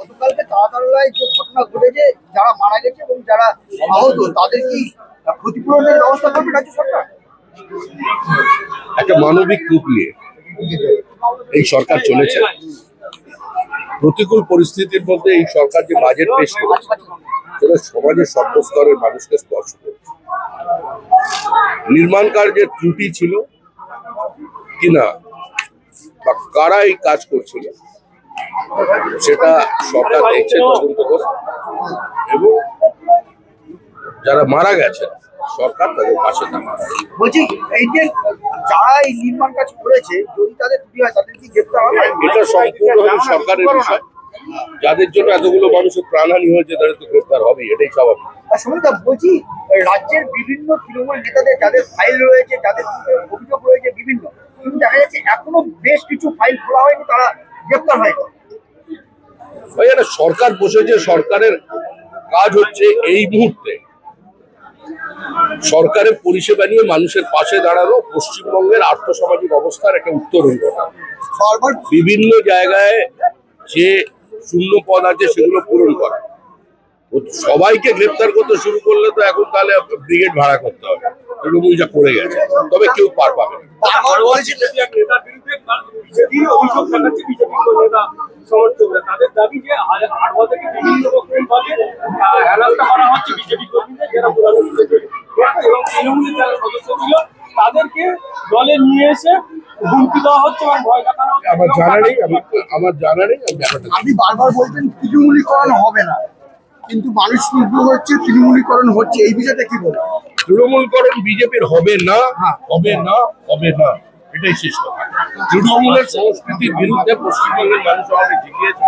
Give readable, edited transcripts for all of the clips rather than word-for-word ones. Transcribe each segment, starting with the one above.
গতকালকে তারাতলায় যে ঘটনা ঘটেছে, যারা মারা গেছে এবং যারা আহত তাদের কি ক্ষতিপূরণের ব্যবস্থা করবে রাজ্য সরকার? একটা মানবিক রূপ নিয়ে এই সরকার চলেছে। প্রতিকূল পরিস্থিতির মধ্যে এই সরকার যে বাজেট পেশ করেছে সেটা সমাজের সর্বস্তরের মানুষকে স্পর্শ করেছে। নির্মাণ কার্যের ত্রুটি ছিল কিনা বা কারা এই কাজ করছিল সেটা সরকার দেখছে, তদন্ত করে, এবং যারা মারা গেছে সরকার তাদের পাশে থাকবে। বলছি, এই যে যারা এই নির্মাণ কাজ করেছে, যদি তাদের ত্রুটি হয় তাদের কি গ্রেপ্তার হবে? এটা সম্পূর্ণভাবে সরকারের বিষয়। যাদের জন্য এতগুলো মানুষের প্রাণহানি হয়েছে তাদের তো গ্রেপ্তার হবে, এটাই স্বাভাবিক। সুমিতা, বলছি রাজ্যের বিভিন্ন তৃণমূল নেতাদের যাদের ফাইল রয়েছে, যাদের অভিযোগ রয়েছে বিভিন্ন, কিন্তু দেখা যাচ্ছে এখনো বেশ কিছু ফাইল খোলা হয়নি, তারা গ্রেপ্তার হয়নি। ভাই, একটা সরকার বসেছে, সরকারের কাজ হচ্ছে এই মুহূর্তে সরকারের পরিষেবা নিয়ে মানুষের পাশে দাঁড়ানো, পশ্চিমবঙ্গের আর্থসামাজিক অবস্থার একটা উত্তরণ ঘটা। বিভিন্ন জায়গায় যে শূন্য পদ আছে সেগুলো পূরণ করা। সবাইকে গ্রেপ্তার করতে শুরু করলে তো এখন তাহলে ব্রিগেড ভাড়া করতে হবে। তৃণমূল যা করে গেছে, তবে কেউ পার পাবে না। তাদের দাবি যে হাড়োয়া থেকে বিভিন্ন রকম ভাবে হেনস্থা করা হচ্ছে বিজেপি কর্মীদের, যারা পুরানো এবং তৃণমূলের যারা সদস্য ছিল তাদেরকে দলে নিয়ে এসে হুমকি দেওয়া হচ্ছে এবং ভয় দেখানো হচ্ছে। আমার জানা নেই ব্যাপারটা। আপনি বারবার বলছেন তৃণমূলীকরণ হবে না, কিন্তু মানুষ শুদ্ধ হচ্ছে, তৃণমূলীকরণ হচ্ছে, এই বিষয়টা কি বলবো? তৃণমূলকরণ বিজেপির হবে না, হবে না, হবে না, এটাই শেষ কথা। তৃণমূলের সংস্কৃতির বিরুদ্ধে পশ্চিমবঙ্গের মানুষ আমাদের জিতিয়েছে।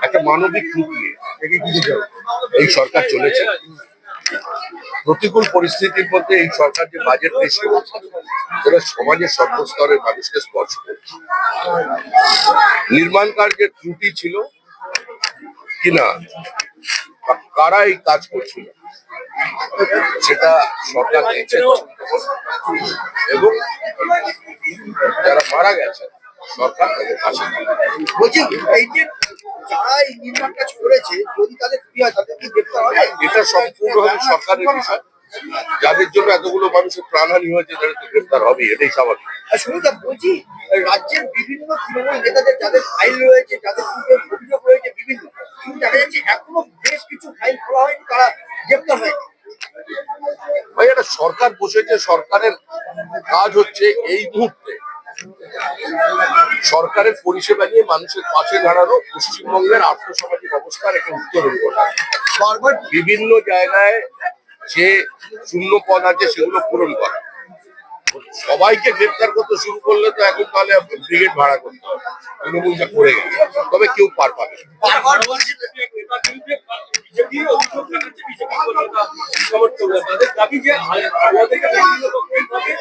একটা মানবিক রূপ নিয়ে এই সরকার চলেছে। প্রতিকূল পরিস্থিতির মধ্যে এই সরকার যে বাজেট পেশ করেছে সেটা সমাজের সর্বস্তরের মানুষকে স্পর্শ করেছে। নির্মাণ কার্যের ত্রুটি ছিল কিনা বা কারা এই কাজ করছিল সেটা সরকার দেখছে, এবং যারা মারা গেছে সরকার তাদের পাশে থাকবে। বলছি, এই যে যারা এই নির্মাণ কাজ করেছে, যদি তাদের ত্রুটি হয় তাদের কি গ্রেপ্তার হবে? এটা সম্পূর্ণভাবে সরকারের বিষয়। যাদের জন্য এতগুলো মানুষের প্রাণহানি হয়েছে তাদের তো গ্রেপ্তার হবে, এটাই স্বাভাবিক। সুমিতা, বলছি রাজ্যের বিভিন্ন তৃণমূল নেতাদের যাদের ফাইল রয়েছে, যাদের অভিযোগ রয়েছে বিভিন্ন, কিন্তু দেখা যাচ্ছে এখনো বেশ কিছু ফাইল খোলা হয়নি, তারা গ্রেপ্তার হয়নি। ভাই, একটা সরকার বসেছে, সরকারের কাজ হচ্ছে এই মুহূর্তে সরকারের পরিষেবা নিয়ে মানুষের পাশে দাঁড়ানো, পশ্চিমবঙ্গের আর্থসামাজিক অবস্থার একটা উত্তরণ ঘটা। বারবার বিভিন্ন জায়গায় যে শূন্য পদ আছে সেগুলো পূরণ করা। সবাইকে গ্রেপ্তার করতে শুরু করলে তো এখন তাহলে ব্রিগেড ভাড়া করতে হবে। তৃণমূল যা করে গেছে, তবে কেউ পার পাবে না। তাদের দাবি যে হাড়োয়া থেকে বিভিন্ন রকম ভাবে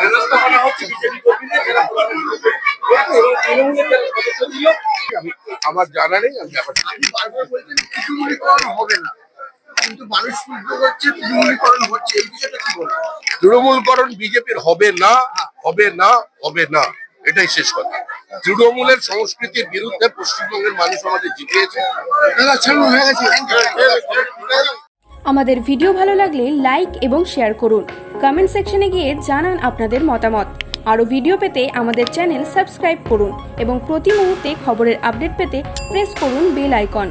হেনস্থা করা হচ্ছে বিজেপি কর্মীদের, যারা পুরানো এবং তৃণমূলের যারা সদস্য ছিল। আমার জানা নেই ব্যাপারটা। আপনি বারবার বলছেন তৃণমূলীকরণ হবে না, কিন্তু মানুষ শুদ্ধ হচ্ছে, তৃণমূলীকরণ হচ্ছে, এই বিষয়টা কি বলবো? তৃণমূলকরণ বিজেপির হবে না, হবে না, হবে না, এটাই শেষ কথা। তৃণমূলের সংস্কৃতির বিরুদ্ধে পশ্চিমবঙ্গের মানুষ আমাদের জিতিয়েছে। আমাদের ভিডিও ভালো লাগলে লাইক এবং শেয়ার করুন। কমেন্ট সেকশনে গিয়ে জানান আপনাদের মতামত। আরও ভিডিও পেতে আমাদের চ্যানেল সাবস্ক্রাইব করুন এবং প্রতি মুহূর্তে খবরের আপডেট পেতে প্রেস করুন বেল আইকন।